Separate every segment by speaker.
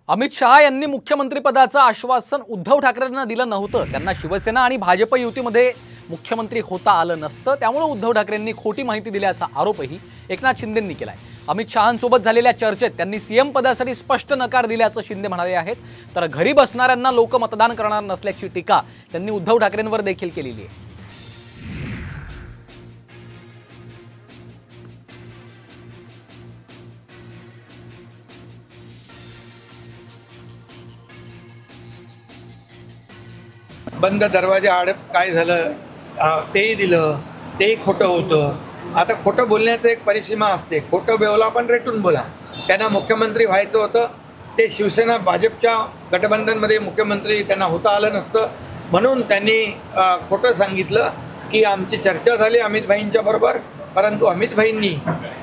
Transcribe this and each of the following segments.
Speaker 1: अमित शहा यांनी मुख्यमंत्रीपदाचं आश्वासन उद्धव ठाकरेंना दिलं नव्हतं। त्यांना शिवसेना आणि भाजप युतीमध्ये मुख्यमंत्री होता आलं नसतं, त्यामुळे उद्धव ठाकरेंनी खोटी माहिती दिल्याचा आरोपही एकनाथ शिंदेंनी केलाय। अमित शहांसोबत झालेल्या चर्चेत त्यांनी सीएम पदासाठी स्पष्ट नकार दिल्याचं शिंदे म्हणाले आहेत। तर घरी बसणाऱ्यांना लोक मतदान करणार नसल्याची टीका त्यांनी उद्धव ठाकरेंवर देखील केलेली आहे।
Speaker 2: बंद दरवाजा आड काय झालं तेही दिलं, तेही खोटं होतं। आता खोटं बोलण्याचं एक परिसीमा असते। खोटं बोला पण रेटून बोला। त्यांना मुख्यमंत्री व्हायचं होतं, ते शिवसेना भाजपच्या गठबंधनमध्ये मुख्यमंत्री त्यांना होता आलं नसतं, म्हणून त्यांनी खोटं सांगितलं की आमची चर्चा झाली अमित भाईंच्या बरोबर, परंतु अमित भाईंनी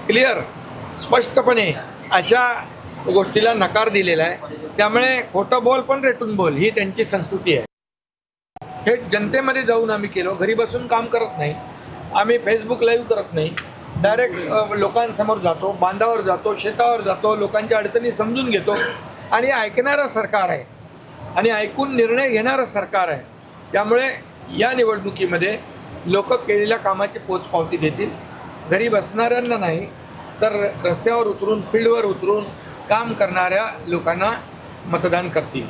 Speaker 2: क्लिअर स्पष्टपणे अशा गोष्टीला नकार दिलेला आहे। त्यामुळे खोटं बोल पण रेटून बोल ही त्यांची संस्कृती आहे। थेट जनतेमध्ये जाऊन आम्ही केलो, घरी बसून काम करत नाही, आम्ही फेसबुक लाईव्ह करत नाही, डायरेक्ट लोकांसमोर जातो, बांधावर जातो, शेतावर जातो, लोकांच्या अडचणी समजून घेतो आणि ऐकणारं सरकार आहे आणि ऐकून निर्णय घेणारं सरकार आहे। त्यामुळे या निवडणुकीमध्ये लोक केलेल्या कामाची पोचपावती देतील। घरी बसणाऱ्यांना नाही तर रस्त्यावर उतरून, फील्डवर उतरून काम करणाऱ्या लोकांना मतदान करतील।